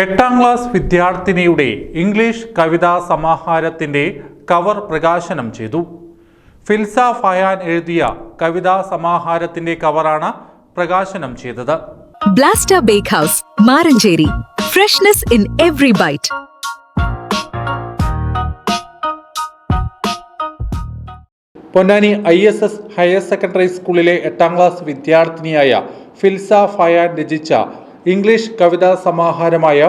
8ാം class വിദ്യാർത്ഥിനിയുടെ English കവിതാ സമാഹാരത്തിന്റെ cover പ്രകാശനം ചെയ്തു. ഫിൽസ ഫയാൻ എഴുതിയ കവിതാ സമാഹാരത്തിന്റെ കവറാണ് പ്രകാശനം ചെയ്തത്. ബ്ലാസ്റ്റ bake house, Maranchery. Freshness in every bite. Ponnani ISS higher secondary സ്കൂളിലെ 8ാം ക്ലാസ് വിദ്യാർത്ഥിനിയായ ഫിൽസ ഫയാൻ രചിച്ച ഇംഗ്ലീഷ് കവിതാ സമാഹാരമായ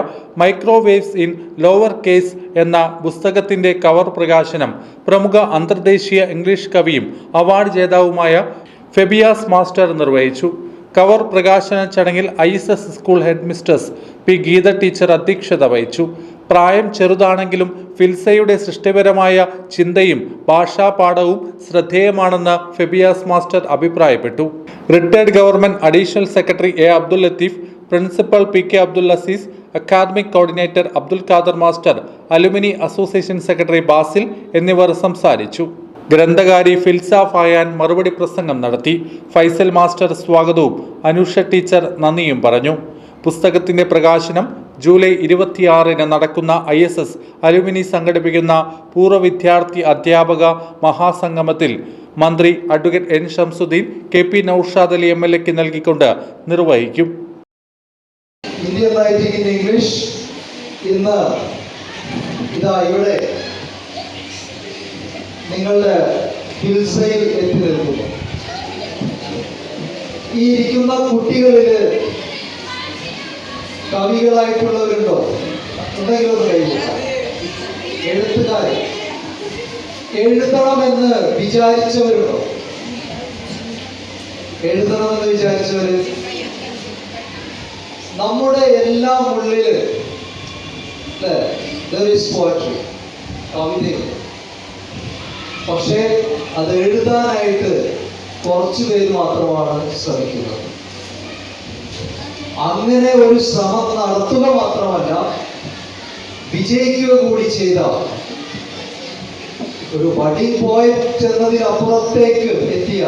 മൈക്രോവേവ്സ് ഇൻ ലോവർ കേസ് എന്ന പുസ്തകത്തിന്റെ കവർ പ്രകാശനം പ്രമുഖ അന്തർദേശീയ ഇംഗ്ലീഷ് കവിയും അവാർഡ് ജേതാവുമായ ഫെബിയാസ് മാസ്റ്റർ നിർവഹിച്ചു. കവർ പ്രകാശന ചടങ്ങിൽ ISS school head mistress P Geetha teacher അധ്യക്ഷത വഹിച്ചു. പ്രായം ചെറുതാണെങ്കിലും ഫിൽസയുടെ സൃഷ്ടിപരമായ ചിന്തയും ഭാഷാപാഠവും ശ്രദ്ധേയമാണെന്ന് ഫെബിയാസ് മാസ്റ്റർ അഭിപ്രായപ്പെട്ടു. Retired government additional secretary A. Abdul Latheef, principal PK Abdul Azeez, academic coordinator Abdul Khader master, alumni association secretary Basil എന്നിവർ സംസാരിച്ചു. ഗ്രന്ഥകാരി ഫിൽസ ഫയാൻ മറുപടി പ്രസംഗം നടത്തി. ഫൈസൽ മാസ്റ്റർ സ്വാഗതവും അനുഷ ടീച്ചർ നന്ദിയും പറഞ്ഞു. പുസ്തകത്തിന്റെ പ്രകാശനം ജൂലൈ 26-ന് നടക്കുന്ന ISS അലുമിനി സംഘടിപ്പിക്കുന്ന പൂർവ്വ വിദ്യാർത്ഥി അധ്യാപക മഹാസംഗമത്തിൽ മന്ത്രി advocate N. Shamsuddin KP Noushad Ali MLA നൽകിക്കൊണ്ട് നിർവഹിക്കും. ഇന്ത്യൻ റൈറ്റിംഗ് ഇൻ ഇംഗ്ലീഷ് ഇന്ന് ഇവിടെ നിങ്ങളുടെ ഫിൽസയിൽ എത്തി നിൽക്കുന്നു. ഈ ഇരിക്കുന്ന കുട്ടികളിൽ കവികളായിട്ടുള്ളവരുണ്ടോ? ഉണ്ടെങ്കിലും ഒന്ന് കഴിയില്ല. എഴുത്തുകാർ എഴുതണമെന്ന് വിചാരിച്ചവരുണ്ടോ? എഴുതണമെന്ന് വിചാരിച്ചവര് നമ്മുടെ എല്ലാം ഉള്ളിൽ കവിത, പക്ഷേ അത് എഴുതാനായിട്ട് കുറച്ചു പേര് മാത്രമാണ് ശ്രമിക്കുന്നത്. അങ്ങനെ ഒരു ശ്രമം നടത്തുക മാത്രമല്ല, വിജയിക്കുക കൂടി ചെയ്ത ഒരു ബഡിംഗ് പോയിന്റ് എന്നതിനപ്പുറത്തേക്ക് എത്തിയ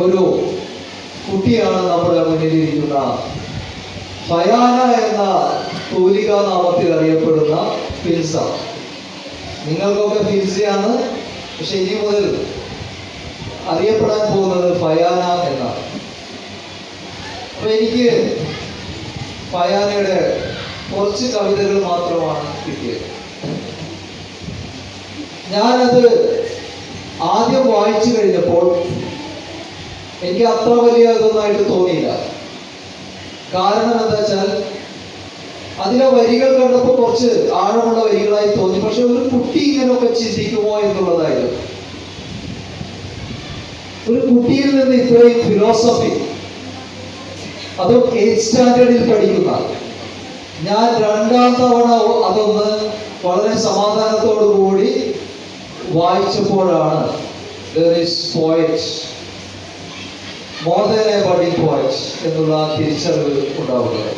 ഒരു കുട്ടിയാണ് നമ്മുടെ മുന്നിലിരിക്കുന്ന ഫയാന എന്ന തൂലികാ നാമത്തിൽ അറിയപ്പെടുന്ന ഫിൽസ. നിങ്ങൾക്കൊക്കെ ഫിൽസയാണ്, പക്ഷെ ഇനി മുതൽ അറിയപ്പെടാൻ പോകുന്നത് ഫയാന എന്നാണ്. അപ്പൊ എനിക്ക് ഫയാനയുടെ കുറച്ച് കവിതകൾ മാത്രമാണ് കിട്ടിയത്. ഞാനത് ആദ്യം വായിച്ചു കഴിഞ്ഞപ്പോൾ എനിക്ക് അത്ര വലിയ ഇതൊന്നായിട്ട് തോന്നിയില്ല. കാരണം എന്താ വെച്ചാൽ അതിലെ വരികൾ കണ്ടപ്പോൾ കുറച്ച് ആഴമുള്ള വരികളായി തോന്നി. പക്ഷെ ഒരു കുട്ടി ഇങ്ങനെയൊക്കെ ചിന്തിക്കുമോ എന്നുള്ളതായിരുന്നു. ഒരു കുട്ടിയിൽ നിന്ന് ഇത്രയും ഫിലോസഫി, അതും 8th സ്റ്റാൻഡേർഡിൽ പഠിക്കുന്ന ഞാൻ 2ാം തവണ അതൊന്ന് വളരെ സമാധാനത്തോടു കൂടി വായിച്ചപ്പോഴാണ് there is poet more than a budding poet എന്നുള്ള തിരിച്ചറിവ് ഉണ്ടാവുന്നത്.